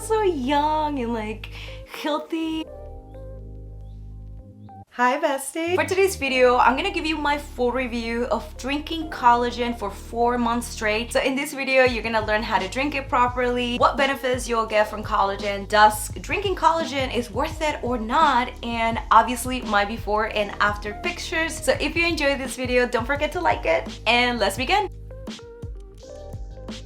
so young and like healthy. Hi bestie! For today's video, I'm gonna give you my full review of drinking collagen for 4 months straight. So in this video, you're gonna learn how to drink it properly, what benefits you'll get from collagen, does drinking collagen is worth it or not, and obviously my before and after pictures. So if you enjoyed this video, don't forget to like it, and let's begin!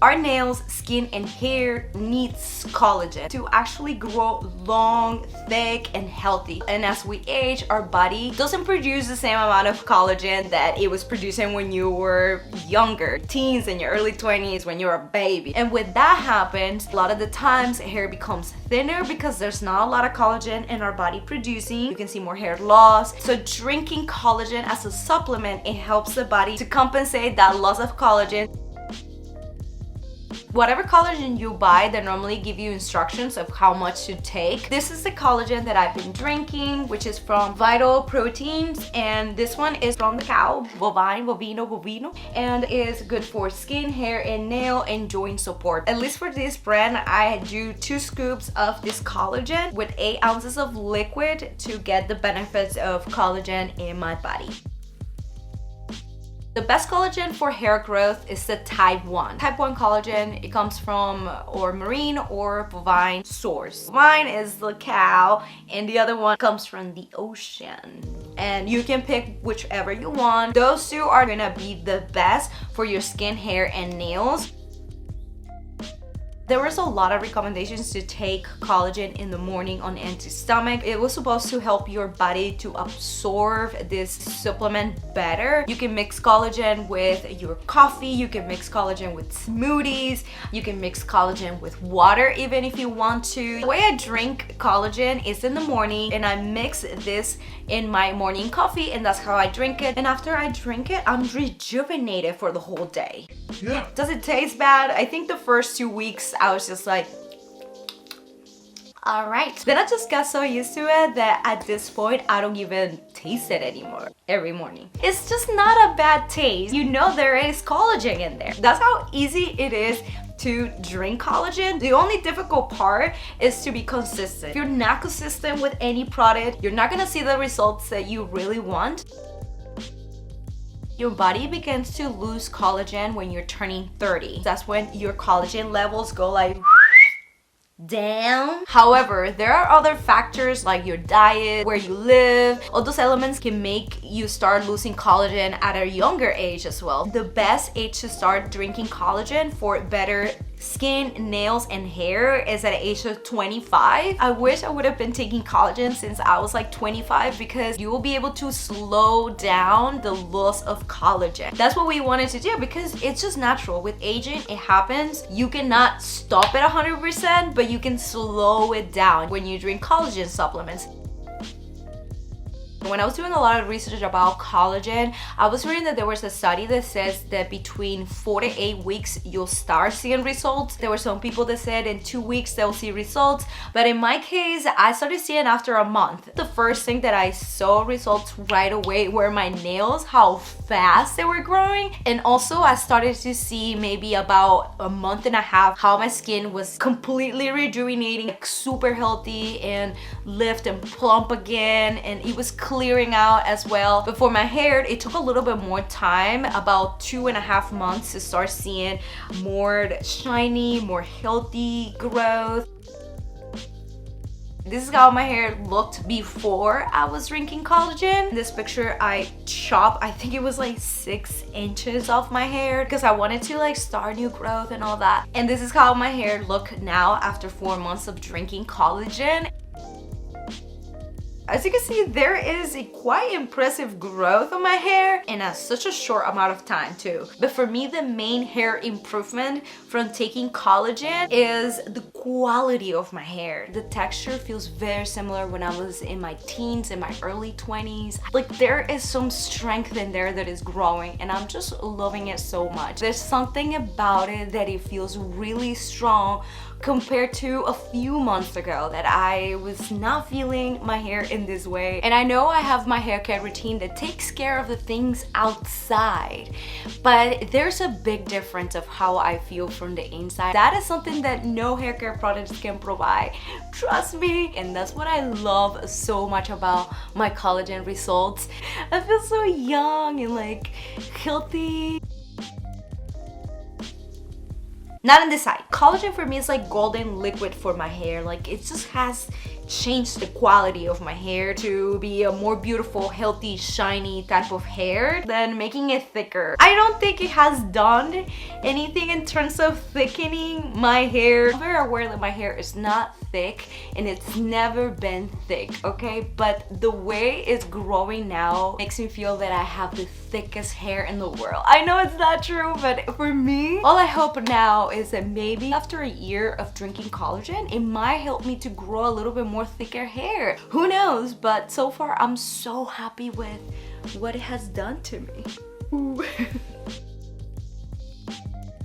Our nails, skin, and hair needs collagen to actually grow long, thick, and healthy. And as we age, our body doesn't produce the same amount of collagen that it was producing when you were younger, teens, in your early 20s, when you're a baby. And when that happens, a lot of the times hair becomes thinner because there's not a lot of collagen in our body producing. You can see more hair loss. So drinking collagen as a supplement, it helps the body to compensate that loss of collagen. Whatever collagen you buy, they normally give you instructions of how much to take. This is the collagen that I've been drinking, which is from Vital Proteins, and this one is from the cow, bovino, and is good for skin, hair, and nail and joint support. At least for this brand, I do 2 scoops of this collagen with 8 ounces of liquid to get the benefits of collagen in my body. The best collagen for hair growth is the type 1. Type 1 collagen, it comes from or marine or bovine source. Bovine is the cow and the other one comes from the ocean. And you can pick whichever you want. Those 2 are gonna be the best for your skin, hair, and nails. There was a lot of recommendations to take collagen in the morning on empty stomach. It was supposed to help your body to absorb this supplement better. You can mix collagen with your coffee, you can mix collagen with smoothies, you can mix collagen with water even if you want to. The way I drink collagen is in the morning and I mix this in my morning coffee and that's how I drink it. And after I drink it, I'm rejuvenated for the whole day. Yeah. Does it taste bad? I think the first 2 weeks I was just like, all right. Then I just got so used to it that at this point I don't even taste it anymore every morning. It's just not a bad taste. You know there is collagen in there. That's how easy it is to drink collagen. The only difficult part is to be consistent. If you're not consistent with any product, you're not gonna see the results that you really want. Your body begins to lose collagen when you're turning 30. That's when your collagen levels go like down. However, there are other factors like your diet, where you live. All those elements can make you start losing collagen at a younger age as well. The best age to start drinking collagen for better skin, nails, and hair is at the age of 25. I wish I would have been taking collagen since I was like 25 because you will be able to slow down the loss of collagen. That's what we wanted to do because it's just natural. With aging, it happens. You cannot stop it 100%, but you can slow it down when you drink collagen supplements. When I was doing a lot of research about collagen, I was reading that there was a study that says that between 4 to 8 weeks, you'll start seeing results. There were some people that said in 2 weeks, they'll see results. But in my case, I started seeing after a month. The first thing that I saw results right away were my nails, how fast they were growing. And also I started to see maybe about a month and a half how my skin was completely rejuvenating, super healthy and lift and plump again. And it was clearing out as well. But for my hair, it took a little bit more time, about 2.5 months to start seeing more shiny, more healthy growth. This is how my hair looked before I was drinking collagen. In this picture, I chopped, I think it was like 6 inches off my hair because I wanted to like start new growth and all that. And this is how my hair look now after 4 months of drinking collagen. As you can see, there is a quite impressive growth on my hair in such a short amount of time too. But for me, the main hair improvement from taking collagen is the quality of my hair. The texture feels very similar when I was in my teens, in my early 20s. Like there is some strength in there that is growing and I'm just loving it so much. There's something about it that it feels really strong, compared to a few months ago that I was not feeling my hair in this way. And I know I have my hair care routine that takes care of the things outside, but there's a big difference of how I feel from the inside. That is something that no hair care products can provide. Trust me. And that's what I love so much about my collagen results. I feel so young and like healthy. Not on this side. Collagen for me is like golden liquid for my hair. Like it just has changed the quality of my hair to be a more beautiful, healthy, shiny type of hair than making it thicker. I don't think it has done anything in terms of thickening my hair. I'm very aware that my hair is not thick and it's never been thick, okay? But the way it's growing now makes me feel that I have the thickest hair in the world. I know it's not true, but for me, all I hope now is that maybe after a year of drinking collagen, it might help me to grow a little bit more thicker hair. Who knows? But so far, I'm so happy with what it has done to me. Ooh.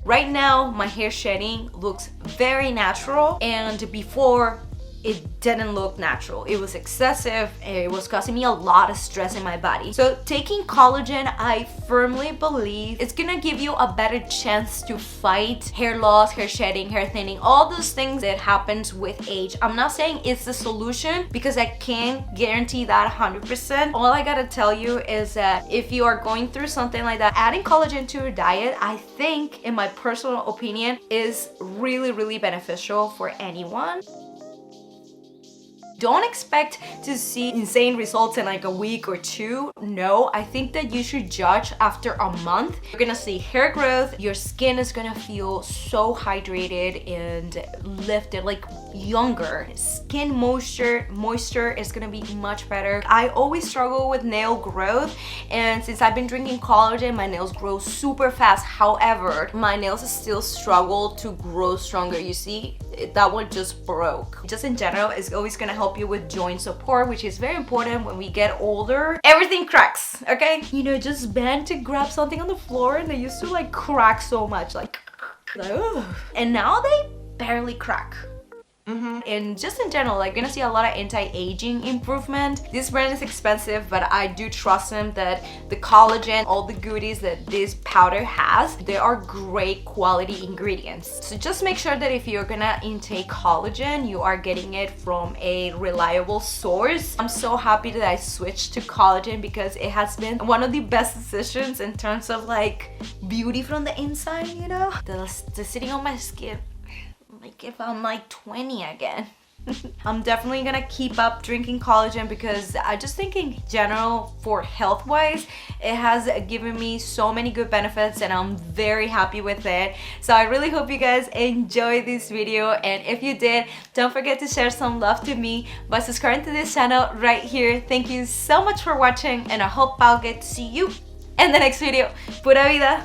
Right now, my hair shedding looks very natural, and before, it didn't look natural. It was excessive. It was causing me a lot of stress in my body. So taking collagen, I firmly believe it's gonna give you a better chance to fight hair loss, hair shedding, hair thinning, all those things that happens with age. I'm not saying it's the solution because I can't guarantee that 100%. All I gotta tell you is that if you are going through something like that, adding collagen to your diet, I think, in my personal opinion, is really, really beneficial for anyone. Don't expect to see insane results in like a week or two. No, I think that you should judge after a month. You're gonna see hair growth. Your skin is gonna feel so hydrated and lifted, like younger. Skin moisture is gonna be much better. I always struggle with nail growth, and since I've been drinking collagen, my nails grow super fast. However, my nails still struggle to grow stronger. You see, that one just broke. Just in general, it's always gonna help you with joint support, which is very important when we get older. Everything cracks, okay? You know, just bend to grab something on the floor and they used to like crack so much, like ugh. And now they barely crack. And just in general, like, gonna see a lot of anti-aging improvement. This brand is expensive, but I do trust them that the collagen, all the goodies that this powder has, they are great quality ingredients. So just make sure that if you're gonna intake collagen, you are getting it from a reliable source. I'm so happy that I switched to collagen because it has been one of the best decisions in terms of like beauty from the inside, you know? The sitting on my skin, like if I'm like 20 again. I'm definitely gonna keep up drinking collagen because I just think in general, for health wise, it has given me so many good benefits and I'm very happy with it. So I really hope you guys enjoyed this video, and if you did, don't forget to share some love to me by subscribing to this channel right here. Thank you so much for watching, and I hope I'll get to see you in the next video. Pura vida!